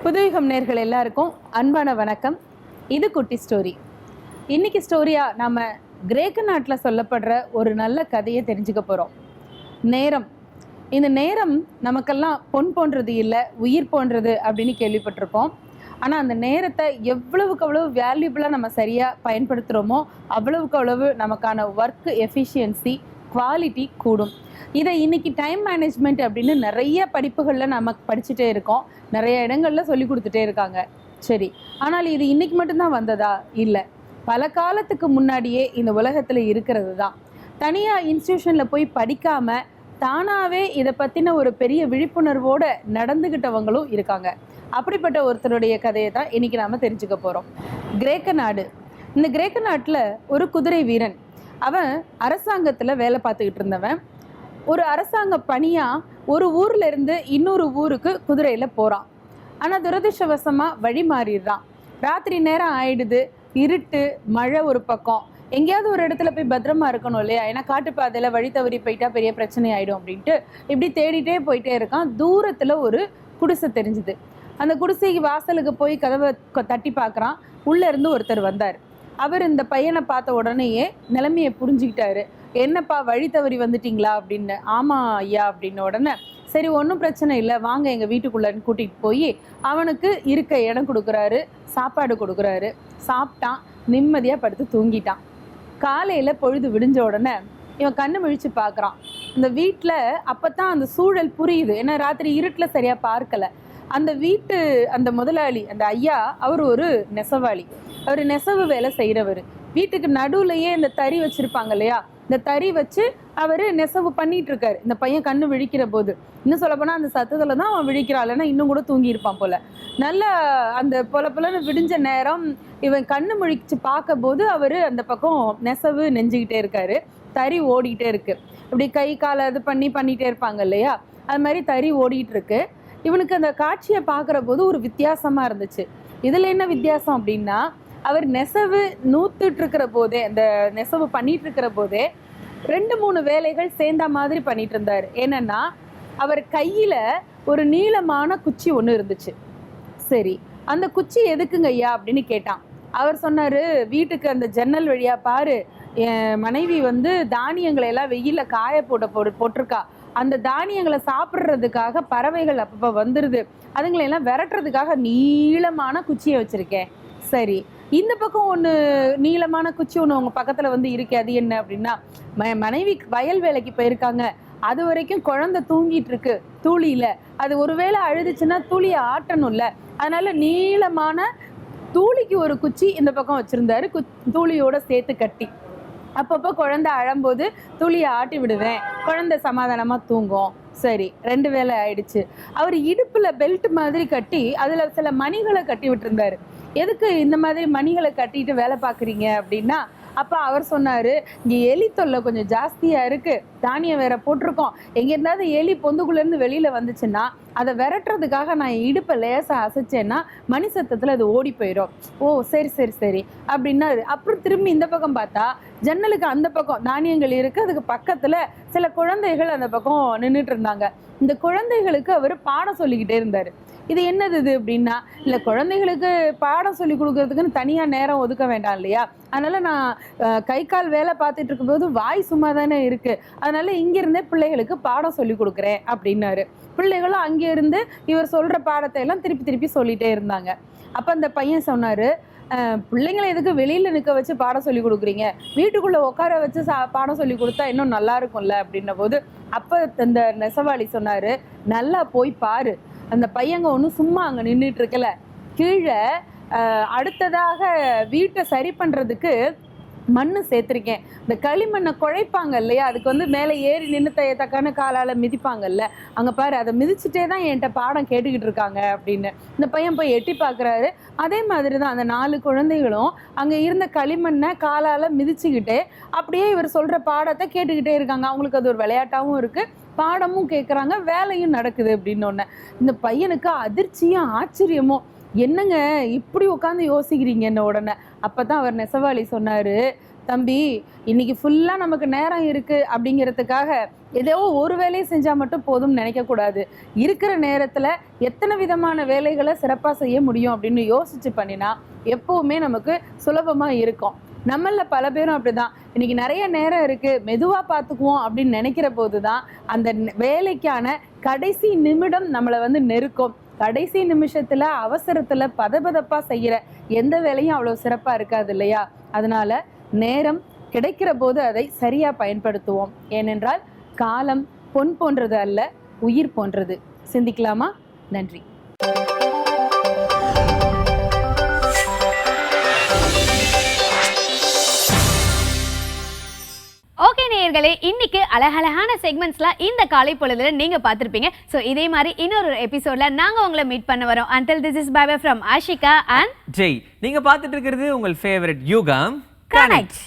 புதுயுகம் நேர்கள் எல்லாருக்கும் அன்பான வணக்கம். இது குட்டி ஸ்டோரி. இன்னைக்கு ஸ்டோரியா நாம கிரேக்க நாட்டில் சொல்லப்படுற ஒரு நல்ல கதையை தெரிஞ்சுக்க போறோம். நேரம். இந்த நேரம் நமக்கெல்லாம் பொன் போன்றது இல்லை, உயிர் போன்றது அப்படின்னு கேள்விப்பட்டிருப்போம். ஆனால் அந்த நேரத்தை எவ்வளவுக்கு அவ்வளவு வேல்யூபிளாக நம்ம சரியாக பயன்படுத்துகிறோமோ அவ்வளவுக்கு அவ்வளவு நமக்கான ஒர்க் எஃபிஷியன்சி, குவாலிட்டி கூடும். இதை இன்னைக்கு டைம் மேனேஜ்மெண்ட் அப்படின்னு நிறைய படிப்புகளில் நம்ம படிச்சுட்டே இருக்கோம், நிறைய இடங்கள்ல சொல்லி கொடுத்துட்டே இருக்காங்க. சரி, ஆனால் இது இன்னைக்கு மட்டும்தான் வந்ததா? இல்லை, பல காலத்துக்கு முன்னாடியே இந்த உலகத்தில் இருக்கிறது தான். தனியாக இன்ஸ்டியூஷனில் போய் படிக்காமல் தானாகவே இதை பற்றின ஒரு பெரிய விழிப்புணர்வோடு நடந்துக்கிட்டவங்களும் இருக்காங்க. அப்படிப்பட்ட ஒருத்தருடைய கதையை தான் இன்னைக்கு நாம் தெரிஞ்சுக்க போகிறோம். கிரேக்க நாடு. இந்த கிரேக்க நாட்டில் ஒரு குதிரை வீரன். அவன் அரசாங்கத்தில் வேலை பார்த்துக்கிட்டு இருந்தவன். ஒரு அரசாங்க பணியாக ஒரு ஊரில் இருந்து இன்னொரு ஊருக்கு குதிரையில் போகிறான். ஆனால் துரதிர்ஷ்டவசமாக வழி மாறிடுறான். ராத்திரி நேரம் ஆயிடுது, இருட்டு, மழை ஒரு பக்கம். எங்கேயாவது ஒரு இடத்துல போய் பத்திரமா இருக்கணும் இல்லையா? ஏன்னா காட்டுப்பாதையில் வழி தவறி போயிட்டா பெரிய பிரச்சனை ஆகிடும் அப்படின்ட்டு இப்படி தேடிட்டே போயிட்டே இருக்கான். தூரத்தில் ஒரு குடிசை தெரிஞ்சுது. அந்த குடிசைக்கு வாசலுக்கு போய் கதவை தட்டி பார்க்குறான். உள்ளே இருந்து ஒருத்தர் வந்தார். அவர் இந்த பையனை பார்த்த உடனேயே நிலைமையை புரிஞ்சுக்கிட்டாரு. என்னப்பா, வழி தவறி வந்துட்டீங்களா அப்படின்னு. ஆமாம் ஐயா அப்படின்ன உடனே, சரி ஒன்றும் பிரச்சனை இல்லை, வாங்க எங்கள் வீட்டுக்குள்ளேன்னு கூட்டிகிட்டு போய் அவனுக்கு இருக்க இடம் கொடுக்குறாரு, சாப்பாடு கொடுக்குறாரு. சாப்பிட்டான், நிம்மதியாக படுத்து தூங்கிட்டான். காலையில் பொழுது விடிஞ்ச உடனே இவன் கண்ணு முழிச்சு பார்க்குறான். இந்த வீட்டில் அப்போ தான் அந்த சூழல் புரியுது. ஏன்னா ராத்திரி இருட்டில் சரியாக பார்க்கலை. அந்த வீட்டு அந்த முதலாளி, அந்த ஐயா, அவர் ஒரு நெசவாளி. அவர் நெசவு வேலை செய்கிறவர். வீட்டுக்கு நடுவுலையே இந்த தறி வச்சுருப்பாங்க இல்லையா, இந்த தறி வச்சு அவர் நெசவு பண்ணிட்டு இருக்காரு. இந்த பையன் கண்ணு விழிக்கிற போது, இன்னும் சொல்லப்போனால் அந்த சத்தத்தில் தான் அவன் விழிக்கிறான், இல்லைன்னா இன்னும் கூட தூங்கியிருப்பான் போல. நல்லா அந்த பொலன்னு விடிஞ்ச நேரம் இவன் கண்ணு முழிச்சு பார்க்க போது அவர் அந்த பக்கம் நெசவு நெஞ்சுக்கிட்டே இருக்காரு. தறி ஓடிக்கிட்டே இருக்கு. இப்படி கை காலை இது பண்ணிட்டே இருப்பாங்க இல்லையா, அது மாதிரி தறி ஓடிட்டு இருக்கு. இவனுக்கு அந்த காட்சியை பார்க்குற போது ஒரு வித்தியாசமா இருந்துச்சு. இதில் என்ன வித்தியாசம் அப்படின்னா, அவர் நெசவு நூத்துட்டு இருக்கிற போதே, அந்த நெசவு பண்ணிட்டு இருக்கிற போதே 2-3 வேலைகள் சேர்ந்த மாதிரி பண்ணிட்டு இருந்தார். என்னன்னா, அவர் கையில ஒரு நீளமான குச்சி ஒன்று இருந்துச்சு. சரி, அந்த குச்சி எதுக்குங்க ஐயா அப்படின்னு கேட்டான். அவர் சொன்னாரு, வீட்டுக்கு அந்த ஜன்னல் வழியா பாரு, என் மனைவி தானியங்களை எல்லாம் வெயில காய போட்டிருக்கா. அந்த தானியங்களை சாப்பிட்றதுக்காக பறவைகள் அப்பப்போ வந்துடுது, அதுங்களையெல்லாம் விரட்டுறதுக்காக நீளமான குச்சியை வச்சுருக்கேன். சரி, இந்த பக்கம் ஒன்று நீளமான குச்சி ஒன்று உங்கள் பக்கத்தில் இருக்கு, அது என்ன அப்படின்னா, மனைவி வயல் வேலைக்கு போயிருக்காங்க, அது வரைக்கும் குழந்தை தூங்கிட்டு இருக்கு தூளியில், அது ஒருவேளை அழுதுச்சுன்னா தூளியை ஆட்டணும்ல, அதனால நீளமான தூளிக்கு ஒரு குச்சி இந்த பக்கம் வச்சுருந்தாரு, தூளியோட சேர்த்து கட்டி. அப்பப்போ குழந்தை அழும்போது துளியை ஆட்டி விடுவேன், குழந்தை சமாதானமாக தூங்கும். சரி, 2 வேலை ஆயிடுச்சு. அவர் இடுப்பில் பெல்ட் மாதிரி கட்டி அதில் சில மணிகளை கட்டி விட்டுருந்தாரு. எதுக்கு இந்த மாதிரி மணிகளை கட்டிட்டு வேலை பார்க்குறீங்க அப்படின்னா, அப்போ அவர் சொன்னார், இங்கே எலி தொல்லை கொஞ்சம் ஜாஸ்தியாக இருக்குது, தானியம் வேற போட்டிருக்கோம், எங்கே இருந்தாவது எலி பொந்துக்குள்ளேருந்து வெளியில் வந்துச்சுன்னா அதை விரட்டுறதுக்காக நான் இடுப்பை லேசாக அசைச்சேன்னா மணி சத்தத்தில் அது ஓடி போயிடும். ஓ சரி சரி சரி அப்படின்னாரு. அப்புறம் திரும்பி இந்த பக்கம் பார்த்தா ஜன்னலுக்கு அந்த பக்கம் தானியங்கள் இருக்குது, அதுக்கு பக்கத்தில் சில குழந்தைகள் அந்த பக்கம் நின்றுட்டு இருந்தாங்க. இந்த குழந்தைகளுக்கு அவர் பாடம் சொல்லிக்கிட்டே இருந்தார். இது என்னது இது அப்படின்னா, இல்லை குழந்தைகளுக்கு பாடம் சொல்லி கொடுக்கறதுக்குன்னு தனியாக நேரம் ஒதுக்க வேண்டாம் இல்லையா, அதனால் நான் கை கால் வேலை பார்த்துட்டு இருக்கும்போது வாய் சும்மா தானே இருக்குது, அதனால இங்கிருந்தே பிள்ளைகளுக்கு பாடம் சொல்லி கொடுக்குறேன் அப்படின்னாரு. பிள்ளைகளும் அங்கே இருந்து இவர் சொல்கிற பாடத்தை எல்லாம் திருப்பி திருப்பி சொல்லிகிட்டே இருந்தாங்க. அப்போ அந்த பையன் சொன்னார், பிள்ளைங்களை எதுக்கு வெளியில் நிற்க வச்சு பாடம் சொல்லி கொடுக்குறீங்க, வீட்டுக்குள்ளே உட்கார வச்சு பாடம் சொல்லி கொடுத்தா இன்னும் நல்லா இருக்கும்ல அப்படின்ன போது, அப்போ அந்த நெசவாளி சொன்னார், நல்லா போய் பாரு, அந்த பையங்க ஒன்றும் சும்மா அங்கே நின்றுட்டு இருக்கல, கீழே அடுத்ததாக வீட்டை சரி பண்ணுறதுக்கு மண் சேர்த்துருக்கேன். இந்த களிமண்ணை குழைப்பாங்க இல்லையா, அதுக்கு மேலே ஏறி நின்று தக்கான காலால் மிதிப்பாங்கல்ல, அங்கே பாரு, அதை மிதிச்சுட்டே தான் என்கிட்ட பாடம் கேட்டுக்கிட்டு இருக்காங்க அப்படின்னு. இந்த பையன் போய் எட்டி பார்க்குறாரு. அதே மாதிரி தான் அந்த 4 குழந்தைகளும் அங்கே இருந்த களிமண்ணை காலால் மிதிச்சுக்கிட்டே அப்படியே இவர் சொல்கிற பாடத்தை கேட்டுக்கிட்டே இருக்காங்க. அவங்களுக்கு அது ஒரு விளையாட்டாகவும் இருக்குது, பாடமும் கேட்குறாங்க, வேலையும் நடக்குது அப்படின்னோடனே இந்த பையனுக்கு அதிர்ச்சியும் ஆச்சரியமும், என்னங்க இப்படி உட்காந்து யோசிக்கிறீங்கன்னு உடனே அப்போ தான் அவர் நெசவாளி சொன்னார், தம்பி இன்னைக்கு ஃபுல்லாக நமக்கு நேரம் இருக்குது அப்படிங்கிறதுக்காக ஏதோ ஒரு வேலையை செஞ்சால் மட்டும் போதும்னு நினைக்கக்கூடாது. இருக்கிற நேரத்தில் எத்தனை விதமான வேலைகளை சிறப்பாக செய்ய முடியும் அப்படின்னு யோசிச்சு பண்ணினா எப்போவுமே நமக்கு சுலபமாக இருக்கும். நம்மளில் பல பேரும் அப்படிதான், இன்னைக்கு நிறைய நேரம் இருக்குது மெதுவாக பார்த்துக்குவோம் அப்படின்னு நினைக்கிற போது தான் அந்த வேலைக்கான கடைசி நிமிடம் நம்மளை வந்து நெருக்கும். கடைசி நிமிஷத்தில் அவசரத்தில் பதபதப்பாக செய்கிற எந்த வேலையும் அவ்வளோ சிறப்பாக இருக்காது இல்லையா? அதனால நேரம் கிடைக்கிற போது அதை சரியாக பயன்படுத்துவோம். ஏனென்றால் காலம் பொன் போன்றது அல்ல, உயிர் போன்றது. சிந்திக்கலாமா? நன்றி. ஓகே நேயர்களே, இன்னைக்கு அழகழகான செக்மெண்ட்ஸ்லாம் இந்த காலை பொழுதுல நீங்க பார்த்திருப்பீங்க. ஸோ இதே மாதிரி இன்னொரு எபிசோட்ல நாங்க உங்களை மீட் பண்ண வரோம். Until this is bye bye from Ashika and Jai. நீங்க பார்த்துட்டு இருக்கிறது உங்கள் ஃபேவரட் யுகம் கனெக்ட்.